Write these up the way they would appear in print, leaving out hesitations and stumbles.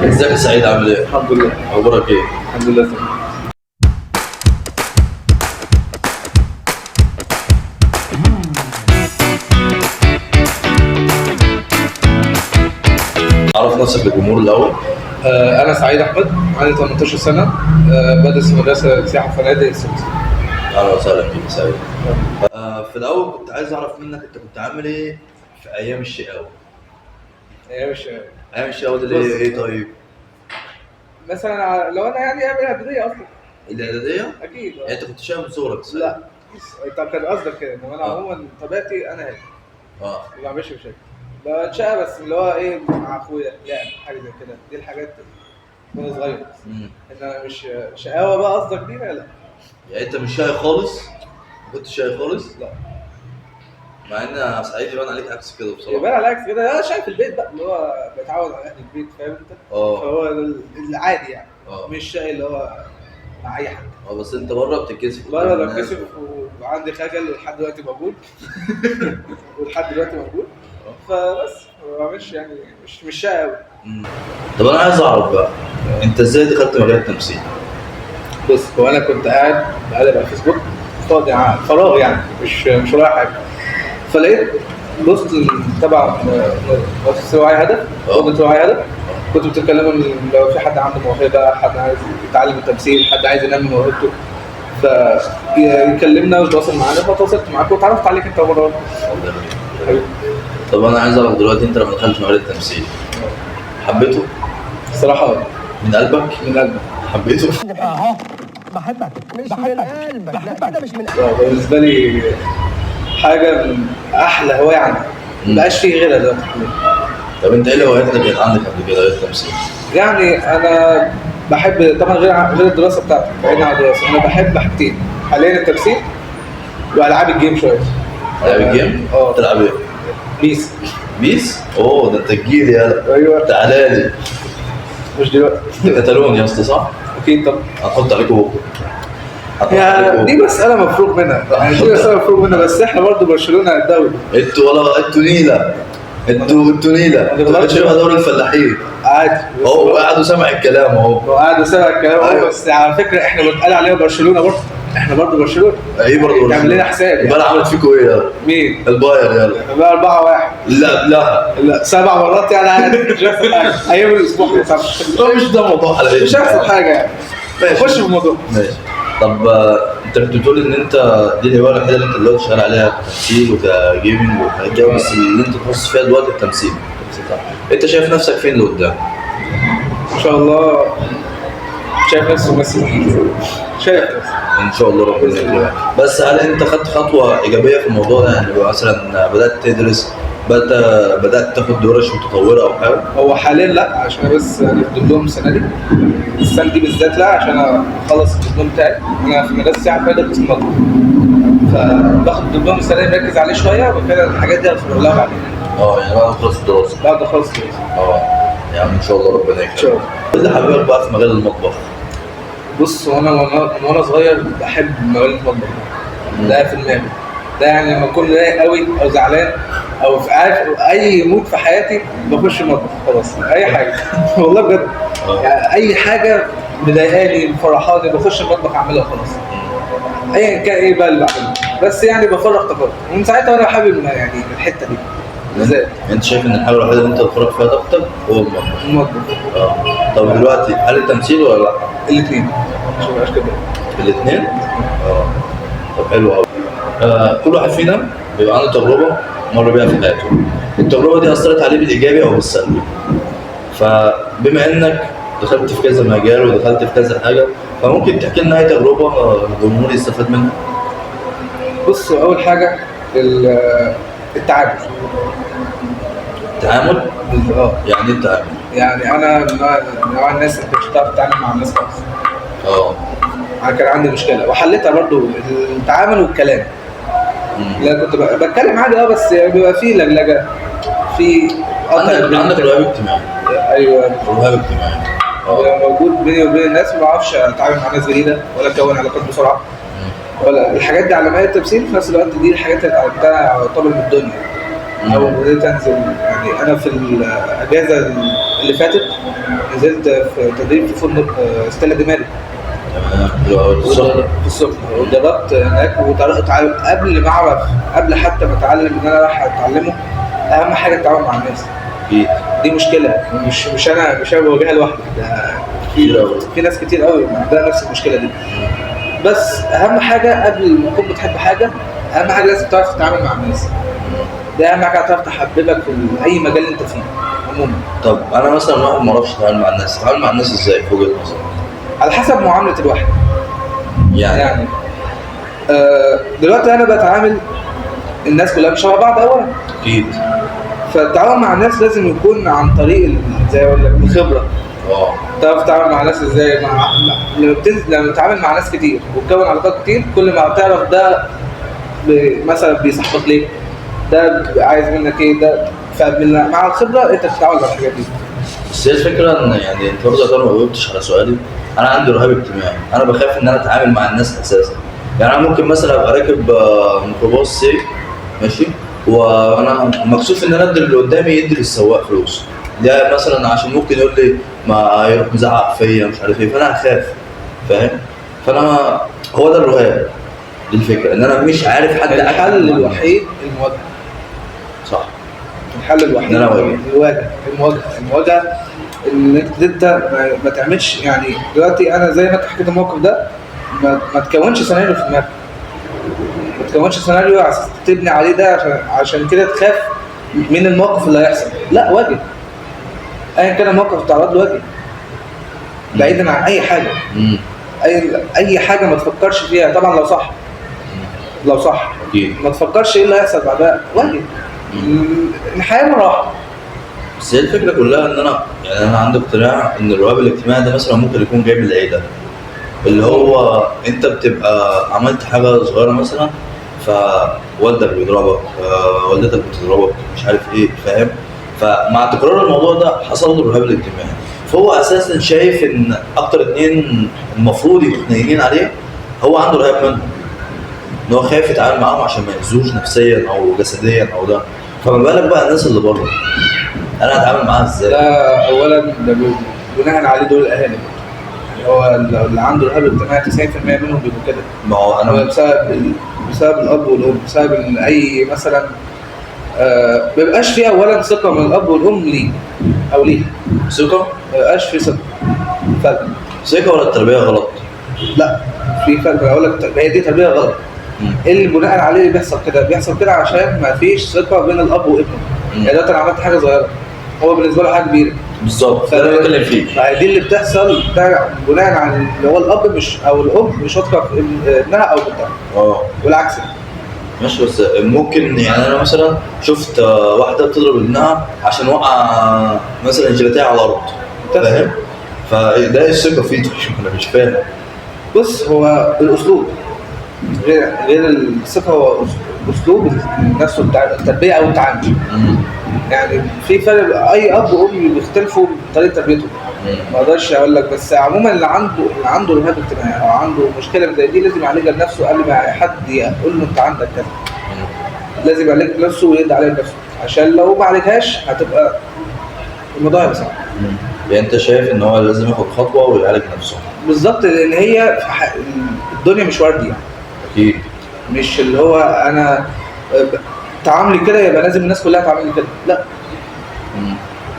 ازيك يا سعيد، عامل ايه؟ الحمد لله. اخبارك ايه؟ الحمد لله تمام. عرف نفسك للجمهور الاول. انا سعيد احمد، عندي 18 سنه. بدرس في مدرسه سياحه وفنادق السويس. اهلا وسهلا بيك يا سعيد. في الاول كنت عايز اعرف منك انت كنت عامل ايه في ايام الشقاوه. هي مش ايام الشقاوه دي اللي هي ايه طيب؟ مثلا لو انا يعني ايام الاعداديه اصلا. الاعداديه؟ اكيد. يعني انت كنت شايف من صغرك سعيد؟ لا. انت كان قصدك كده، انما انا عموما طبيعتي انا هادي، اه. ما بعملش مشاكل. بتشقى بس اللي هو ايه مع اخويا، يعني حاجه زي كده، دي الحاجات وانا صغير. امم ان انا مش شقاوه بقى قصدك بيها، لا. يعني انت مش شاي خالص؟ ما كنتش شاي خالص؟ لا. مع ان سعيد يبان عليك عكس كده بصراحه. يبقى على العكس كده، انا شايف البيت بقى اللي هو بتعود على اهل البيت، فاهم انت؟ فهو العادي يعني. مش شقي اللي هو مع اي حد. بس انت بره بتتكسف. بره بتكسف، وعندي خجل ولحد دلوقتي موجود. ولحد دلوقتي موجود. فبس ما بعملش يعني، مش شقي قوي. طب انا عايز اعرف بقى، انت ازاي دخلت مجال التمثيل؟ بص، هو انا كنت قاعد بقلب على الفيسبوك، فاضي فراغ يعني، مش ورايا حاجه. فلقيت بوست تبع مؤسسه وعي هدف، اوضه وعي هدف. كنت بتتكلموا ان لو في حد عنده موهبه، حد عايز يتعلم التمثيل، حد عايز ينمي موهبته، فيكلمنا ويتواصل معانا. فتواصلت معاك واتعرفت عليك انت مره. طب انا عايز اعرف دلوقتي، انت لما دخلت مجال التمثيل حبيته؟ الصراحه من قلبك؟ من قلبك حبيته؟ اهو بحبك، مش من قلبك، لا كده مش من قلبك. بالنسبه لي حاجه من احلى هوايه عندي، مبقاش فيه غيرها دلوقتي. طب انت ايه الهوايات اللي كانت عندك قبل كده غير التمثيل؟ يعني انا بحب طبعا غير الدراسه بتاعتي، بعيد عن الدراسه، انا بحب حاجتين حاليا: التمثيل والعاب الجيم شويه. العاب الجيم؟ تلعب ايه؟ بيس. بيس؟ اوه، ده انت تجيلي يالا. ايوه تعالى لي. مش دلوقتي. انت كتالون يا اسطى صح؟ اكيد طبعا. هنحط عليكم يعني دي مسألة مفروغ منها، يعني دي مسألة مفروغ منها، بس احنا برضه برشلونة الدوري. انتوا نيلة. انتوا نيلة. انتوا شبه دوري الفلاحين. عادي. هو قاعد وسمع الكلام اهو. هو قاعد وسمع الكلام اهو. بس على فكرة احنا بنتقال علينا برشلونة برضه. احنا برضه برشلونة. ايه برضه برشلونة؟ تعمل لنا حساب. يبقى انا عملت فيكم ايه يلا؟ مين؟ الباير يلا. بقى 4-1. لا 7 مرات يعني عادي، مش هيحصل حاجة. ايام الاسبوع مش ده موضوع حلقتنا. مش هيحصل حاجة يعني. خش في الموضوع. ماشي. طب انت بتقول ان انت دي الهوايه الوحيده اللي انت دلوقتي شغال عليها، كتمثيل وكجيمنج وحاجات كده، بس اللي انت تخصص فيها دلوقتي التمثيل. انت شايف نفسك فين لقدام؟ ان شاء الله شايف نفسي ممثل كبير. شايف نفسي ان شاء الله ربنا يكرمك. بس هل انت خدت خطوه ايجابيه في الموضوع ده؟ يعني مثلا بدات تدرس، بدات تاخد دورش متطوره او حاجه؟ هو حاليا لا، عشان انا بس في الدبلوم السنه دي. السنه دي بالذات لا، عشان انا اخلص الدبلوم بتاعي. انا في مدرسه سياحه فنادق قسم مطبخ، فباخد الدبلوم السنه دي مركز عليه شويه، وكده الحاجات دي هتفرق لها بعدين. يعني بعد ما تخلص الدراسه. بعد ما اخلص الدراسه. يعني ان شاء الله ربنا يكرمك. ان شاء الله. ايه اللي حبيبك بقى في مجال المطبخ؟ بص، وانا صغير بحب مجال المطبخ ده في دماغي. ده يعني لما اكون رايق قوي او زعلان او في عارف اي مود في حياتي، بخش المطبخ خلاص. اي حاجه والله بجد. يعني اي حاجه مضايقاني مفرحاني بخش المطبخ اعملها خلاص. ايا كان ايه بقى اللي بعمله، بس يعني بفرغ طاقتي ومن ساعتها وانا حابب يعني الحته دي بالذات. انت شايف ان الحاجه الوحيده اللي انت بتفرغ فيها طاقتك هو المطبخ؟ طب دلوقتي هل التمثيل ولا لا؟ الاثنين. عشان ما كده. الاثنين؟ طب حلو قوي. كل واحد فينا بيبقى عنده تجربه مر بيها في حياته. التجربه دي اثرت عليه بالايجابي او بالسلبي. فبما انك دخلت في كذا مجال ودخلت في كذا حاجه، فممكن تحكي لنا اي تجربه الجمهور يستفاد منها؟ بص، اول حاجه التعامل. التعامل؟ يعني ايه التعامل؟ يعني انا من نوع الناس اللي مش بتعرف تتعامل مع الناس خالص. انا كان عندي مشكله وحلتها برضو، التعامل والكلام. لا كنت بتكلم عادي بس بيبقى فيه لجلجه، في عندك رهاب اجتماعي. ايوه، رهاب اجتماعي. موجود بيني وبين الناس، ما بعرفش اتعامل مع ناس جديده ولا اكون علاقات بسرعه ولا الحاجات دي. على مجال التمثيل في نفس الوقت دي الحاجات اللي اتعلمتها يعتبر من الدنيا. او بدأت انزل. يعني انا في الاجازه اللي فاتت نزلت في تدريب في فندق ستيلا دي ماري السخنة. في السخنة، واتدربت هناك قبل ما اعرف، قبل حتى ما اتعلم ان انا رايح اتعلمه، اهم حاجه التعامل مع الناس. أكيد. دي مشكله مش انا بواجهها لوحدي، ده في ناس كتير قوي عندها نفس المشكله دي. بس اهم حاجه قبل ما تكون بتحب حاجه، اهم حاجه لازم تعرف تتعامل مع الناس. ده اهم حاجه تعرف تحببك في اي مجال انت فيه عموما. طب انا مثلا واحد ما اعرفش اتعامل مع الناس، اتعامل مع الناس ازاي في وجهة نظرك؟ على حسب معامله الواحد. يعني دلوقتي انا بتعامل، الناس كلها مش شبه بعض اولا، اكيد. فالتعامل مع الناس لازم يكون عن طريق زي ما اقول لك الخبره. تعرف تتعامل مع الناس ازاي، لما تتعامل مع ناس كتير وتكون علاقات كتير، كل ما تعرف ده مثلا بيصاحبك ليه، ده عايز منك ايه، ده مع الخبره انت بتتعامل مع الحاجات دي. بس هي الفكره ان يعني انت برضه ما جاوبتش على سؤالي. انا عندي رهاب اجتماعي، انا بخاف ان انا اتعامل مع الناس اساسا. يعني انا ممكن مثلا ابقى راكب ميكروباص سي ماشي، وانا مكسوف ان انا ادي اللي قدامي يدي للسواق فلوس، ده مثلا عشان ممكن يقول لي ما يروح مزعق فيا مش عارف ايه، فانا هخاف، فاهم؟ فانا هو ده الرهاب، دي الفكره ان انا مش عارف حد. الحل الوحيد المواجهه. صح. الحل الوحيد ان انا اواجه. المواجهه ان انت ما تعملش. يعني دلوقتي انا زي ما انت حكيت الموقف ده، ما تكونش سيناريو في دماغك، ما تكونش سيناريو على اساس تبني عليه ده عشان كده تخاف من الموقف اللي هيحصل. لا، واجه ايا كان الموقف تعرض له، واجه بعيدا عن اي حاجه. اي حاجه ما تفكرش فيها، طبعا لو صح اكيد ما تفكرش ايه اللي هيحصل بعدها، واجه. الحياه مراحل. بس هي الفكره كلها ان انا عندي اقتناع ان الرهاب الاجتماعي ده مثلا ممكن يكون جاي من العيله، اللي هو انت بتبقى عملت حاجه صغيره مثلا، فوالدك بيضربك، والدتك بتضربك، مش عارف ايه، فاهم؟ فمع تكرار الموضوع ده حصل له الرهاب الاجتماعي، فهو اساسا شايف ان اكتر اتنين المفروض يكونوا نايمين عليه هو عنده رهاب منهم، ان هو خايف يتعامل معاهم عشان ما يأذوش نفسيا او جسديا او ده. فما بالك بقى الناس اللي بره، انا هتعامل معاها ازاي؟ ده اولا ده بناء عليه دول الاهالي. يعني هو اللي عنده رهاب اجتماعي 90% منهم بيبقوا كده. ما هو انا بسبب الاب والام، بسبب اي مثلا ما بيبقاش فيه اولا ثقه من الاب والام ليه او ليها. ثقه؟ ما بيبقاش فيه ثقه. فرق. ثقه ولا التربيه غلط؟ لا، في فرق. اقول لك هي دي تربيه غلط. ايه اللي بناء عليه اللي بيحصل كده؟ بيحصل كده عشان ما فيش ثقه بين الاب وابنه. يعني دلوقتي انا عملت حاجه صغيره، هو بالنسبه له حاجه كبيره. بالظبط، ده اللي بتكلم فيه. فدي اللي بتحصل بناء على اللي هو الاب مش او الام مش واثقه في ابنها او بنتها. والعكس. ماشي، بس ممكن يعني انا مثلا شفت واحده بتضرب ابنها عشان وقع مثلا جيلاتيه على الارض، فاهم؟ فده الثقه فيه. انا مش فاهم. بص، هو الاسلوب غير الثقه. هو اسلوب نفسه بتاع التربيه او التعامل. يعني في فرق، اي اب وام بيختلفوا بطريقه تربيتهم. ما اقدرش اقول لك، بس عموما اللي عنده رهاب اجتماعي او عنده مشكله زي دي لازم يعالجها بنفسه قبل ما حد يقول له انت عندك كذا. لازم يعالج نفسه ويرد عليها بنفسه، عشان لو ما عالجهاش هتبقى الموضوع هيبقى صعب. يعني انت شايف ان هو لازم ياخد خطوه ويعالج نفسه؟ بالظبط، لان هي الدنيا مش وردي يعني. اكيد. مش اللي هو انا تعاملي كده يبقى لازم الناس كلها تعاملي كده، لا.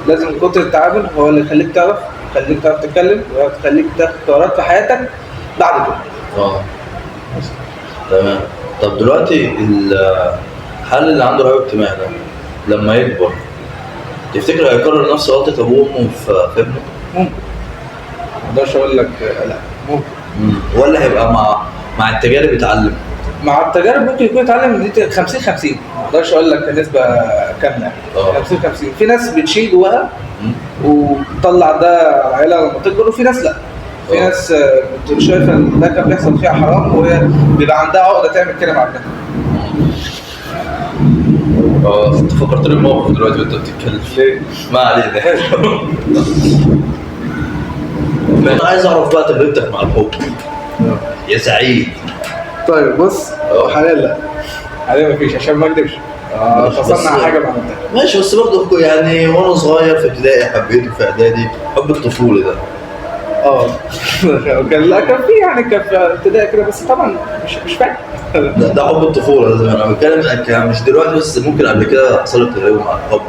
لازم كتر التعامل هو اللي يخليك تعرف تتكلم ويخليك تاخد قرارات في حياتك بعد كده. تمام. طب دلوقتي الحل اللي عنده رهاب اجتماعي ده لما يكبر تفتكر هيكرر نفس غلطة ابوه وامه في ابنه؟ ممكن. ما اقدرش اقول لك لا، ممكن. ولا هيبقى مع التجارب يتعلم؟ مع التجارب ممكن يكون يتعلم. دي 50-50، ما اقدرش اقول لك نسبة كاملة. 50-50. في ناس بتشيل جواها وتطلع ده على العيلة لما تكبر، وفي ناس لا. في ناس شايفة ان ده كان بيحصل فيها حرام وهي بيبقى عندها عقدة تعمل كده مع ابنها. انت فكرتني بموقف دلوقتي وانت بتتكلم. ليه؟ ما علينا. انا عايز اعرف بقى تجربتك مع الحب يا سعيد. طيب بص، حاليا لا، حاليا مفيش عشان ما اكدبش. فصلنا على حاجه ما عملتهاش. ماشي، بس برضه يعني وانا صغير في ابتدائي حبيته، في اعدادي حب الطفوله ده. كان في يعني كان في ابتدائي كده، بس طبعا مش فاكر. ده حب الطفوله لازم، انا بتكلم مش دلوقتي بس، ممكن قبل كده حصلت تجربه مع الحب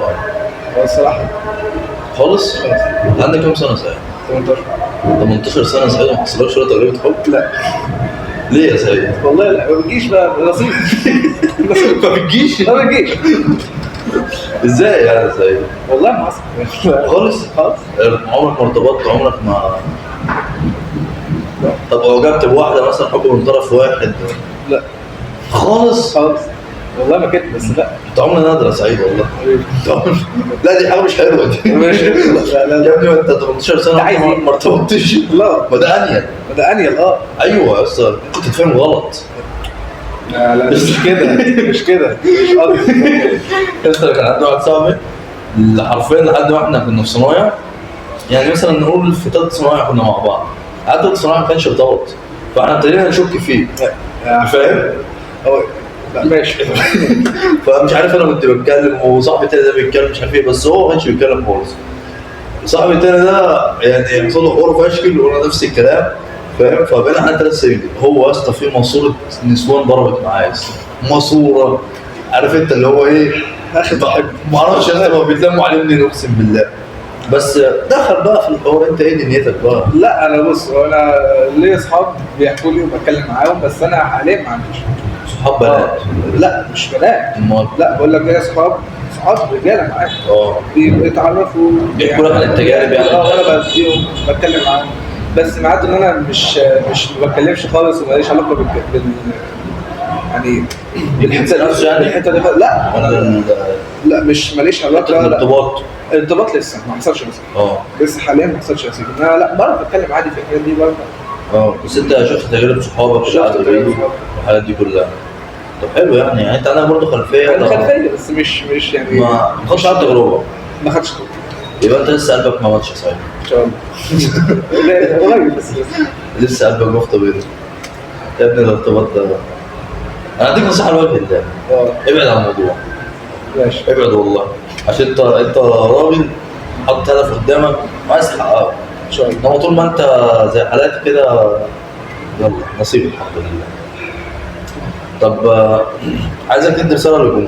الصراحه خالص. عندك كام سنه سعيد؟ 18 سنه سعيد، ما حصلكش ولا تجربه حب؟ لا. ليه يا سعيد؟ والله لا، ما بتجيش بقى نصيب. ما بتجيش؟ ما بتجيش. ازاي يعني يا سعيد؟ والله ما حصل خالص؟ خالص. عمرك ما ارتبطت؟ عمرك ما طب اعجبت بواحده مثلا حب من طرف واحد؟ لا خالص؟ والله ما كنت، بس لا. انت عمرنا نادر يا سعيد والله. لا دي حاجه مش حلوه دي. ماشي. لا يا ابني ما انت 18 سنه عايز ايه؟ ما ارتبطتش. لا ما ده انيل. ده انيل. ايوه يا اسطى كنت تفهم غلط. لا مش كده مش قصدي. لسه كان عندي واحد صاحبي حرفيا لحد ما احنا كنا في صنايع، يعني مثلا نقول في ثالث صنايع كنا مع بعض، قعدت ثالث صنايع ما كانش ارتبط، فاحنا ابتدينا نشك فيه. فاهم؟ لا ماشي. فمش عارف انا كنت بتكلم وصاحبي التاني ده بيتكلم مش عارف ايه، بس هو ما كانش بيتكلم خالص. صاحبي التاني ده يعني حصل له حوار فاشكل وانا نفس الكلام، فاهم؟ فبقينا احنا 3 سنين. هو يا اسطى في ماسوره نسوان ضربت معايا يا اسطى، ماسوره، عارف انت اللي هو ايه؟ ما اعرفش انا ما بيتلموا عليه منين اقسم بالله. بس دخل بقى في الحوار، انت ايه دنيتك بقى؟ لا انا بص، انا ليا اصحاب بيحكوا لي وبتكلم معاهم، بس انا حاليا ما عنديش صحاب بنات؟ لا مش بنات. امال؟ لا بقول لك ليا صحاب رجاله معايا. بيتعرفوا بيحكوا لك عن التجارب يعني. انا بديهم بتكلم معاهم، بس معناته ان انا مش ما بتكلمش خالص وماليش علاقه يعني بالحته نفسه يعني. الحته دي لا انا لا مش ماليش علاقه. لا الارتباط لسه ما حصلش لسه حاليا ما حصلش يا سيدي. انا لا برضه بتكلم عادي في الحاجات دي برضه. بس انت شفت تجارب صحابك والحاجات دي كلها؟ طب حلو يعني انت عندك برضه خلفيه. بس مش يعني ما خدش على التجربه. ما خدش تجربه. يبقى انت لسه قلبك ما ماتش يا سعيد. ان شاء الله. قريب بس لسه قلبك مفتوح بيضه يا ابني. الارتباط ده انا اديك نصيحه لوجه الله، ابعد عن الموضوع. ماشي ابعد والله، عشان انت راجل حط هدف قدامك وعايز تحققه ان شاء الله. انما طول ما انت زي حالاتي كده يلا نصيب الحمد لله. طب عايزك تدي رساله للجمهور.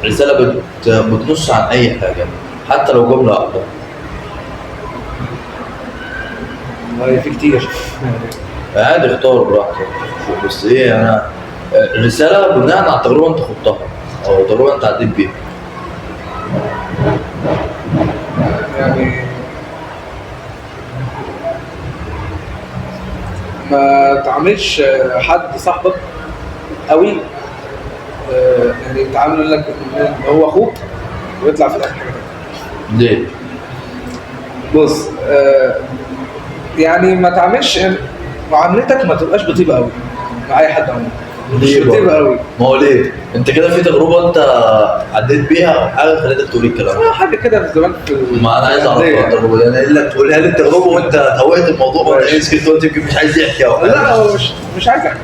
رساله بتنص عن اي حاجه حتى لو جمله واحده. والله في كتير عادي اختار براحتك، بس ايه انا الرساله بناء على التجربه انت خضتها او تجربه انت عديت بيها. يعني ما تعاملش حد صاحبك قوي، يعني تعامل لك ان هو اخوك ويطلع في الاخر حاجه تانية. ليه؟ بص يعني ما تعملش معاملتك ما تبقاش بطيبه قوي مع اي حد عموما. مش بطيبه قوي. ما هو ليه؟ انت كده في تجربه انت عديت بيها او حاجه خلتك تقول الكلام ده؟ حاجه كده في زمان في ما انا عايز اعرف التجربه دي، انا قايل لك تقولها لي التجربه وانت توهت الموضوع وانت سكت قلت يمكن مش عايز يحكي او حاجه. لا هو مش عايز احكي،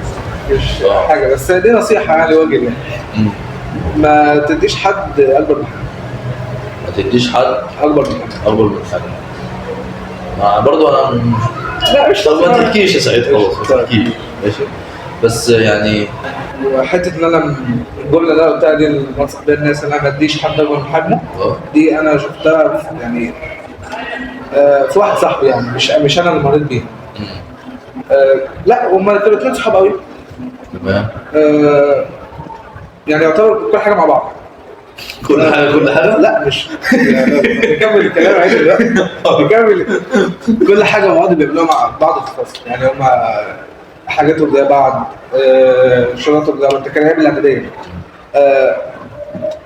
مش حاجه، بس دي نصيحه يعني وجه يعني. ما تديش حد اكبر من حاجه. ما تديش حد اكبر من حاجه. اكبر من حاجه. برضه انا لا مش طب ما تحكيش يا سعيد خلاص، ما تحكيش ماشي. بس يعني حته ان انا الجمله اللي قلتها دي اللي بنصح بيها الناس ان انا ما اديش حد اكبر من حجمه، دي انا شفتها يعني في واحد صاحبي، يعني مش انا اللي مريت بيها. لا هما كانوا 2 صحاب قوي تمام. يعني يعتبر كل حاجه مع بعض. كل حاجه؟ لا مش نكمل الكلام عادي دلوقتي. نكمل كل حاجه مع بعض بيعملوها مع بعض في الفصل، يعني هما حاجاتهم زي بعض، شغلاتهم زي بعض. انت كان ايام الاعداديه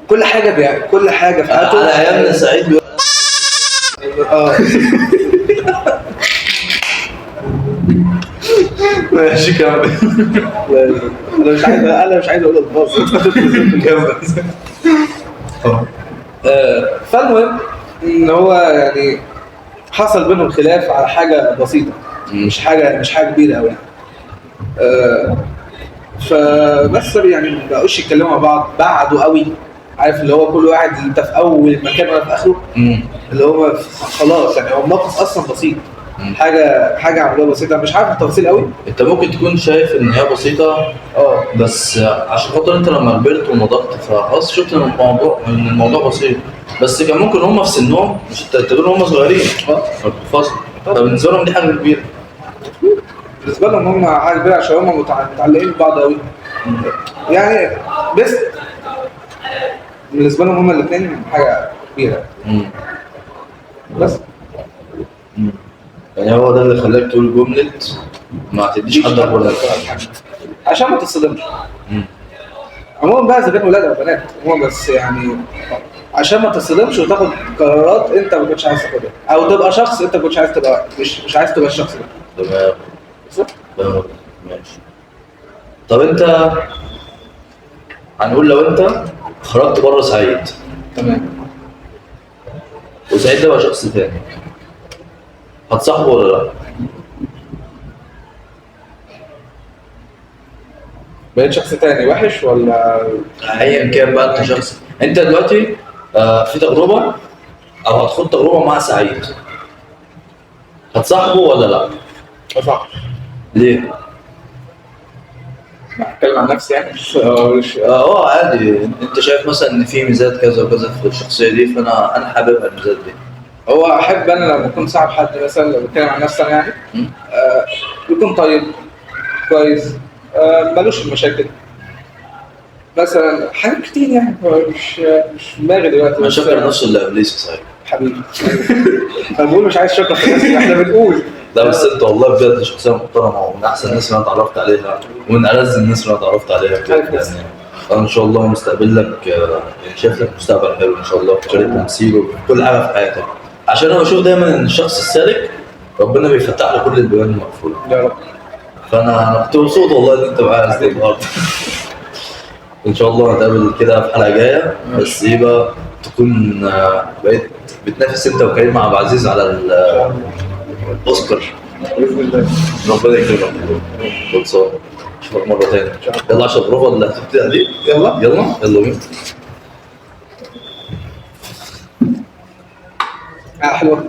كل حاجه في حياتهم. على ايامنا سعيد ماشي كمل. انا مش عايز اقول الباص. كمل. فالمهم ان هو يعني حصل بينهم خلاف على حاجه بسيطه، مش حاجه كبيره قوي يعني. فبس يعني ما بقوش يتكلموا مع بعض، بعدوا قوي. عارف اللي هو كل واحد انت في اول مكان وانا في اخره، اللي هو خلاص يعني هو الموقف اصلا بسيط. حاجه عملوها بسيطه، مش عارف التفاصيل قوي. انت ممكن تكون شايف ان هي بسيطه، بس عشان خاطر انت لما كبرت ونضجت فخلاص شفت ان الموضوع بسيط. بس كان ممكن هم في سنهم مش تعتبرهم هم صغيرين فصل، فبالنسبه لهم دي حاجه كبيره. بالنسبه لهم هم حاجه كبيره عشان هم متعلقين ببعض قوي يعني. بس بالنسبه لهم هم الاثنين حاجه كبيره. بس يعني هو ده اللي خلاك تقول جمله ما تديش حد اكبر منك عشان ما تصدمش. عموما بقى اذا كان ولاد او بنات عموما، بس يعني عشان ما تصدمش وتاخد قرارات انت ما كنتش عايز تاخدها، او تبقى شخص انت ما كنتش عايز تبقى، مش عايز تبقى الشخص ده. تمام. تمام ماشي. طب انت هنقول لو انت خرجت بره سعيد، تمام، وسعيد ده بقى شخص تاني، هتصاحبه ولا لا؟ بقيت شخص تاني وحش ولا ايا كان بقى انت شخص، انت دلوقتي في تجربه او هتخوض تجربه مع سعيد، هتصاحبه ولا لا؟ صح؟ ليه؟ اتكلم عن نفسي يعني مش عادي، انت شايف مثلا ان في ميزات كذا وكذا في الشخصيه دي، فانا حاببها الميزات دي. هو احب انا لما اكون صاحب حد مثلا، لو بتكلم عن نفسي أنا يعني يكون طيب كويس، ملوش مشاكل مثلا، حاجات كتير يعني. مش في دماغي دلوقتي. انا شكر نفسه اللي ابليس صحيح حبيبي. انا بقول مش عايز شكر في نفسي، احنا بنقول. لا بس انت والله بجد شخصيه محترمه ومن احسن الناس اللي انا اتعرفت عليها ومن ألذ الناس اللي انا اتعرفت عليها بجد يعني. انا ان شاء الله مستقبل لك يعني شايف لك مستقبل حلو ان شاء الله في شركه تمثيل وفي كل حاجه في حياتك، عشان انا بشوف دايما ان الشخص السالك ربنا بيفتح له كل البيبان المقفوله. يا رب. فانا كنت مبسوط والله ان انت معايا النهارده. ان شاء الله نتقابل كده في حلقه جايه، بس ايه بقى تكون بقيت بتنافس انت وكريم عبد العزيز على الاوسكار باذن الله. ربنا يكرمك. خلصان اشوفك مره ثانيه. يلا عشان البروفا اللي هتبتدي دي. يلا بينا. حلوه.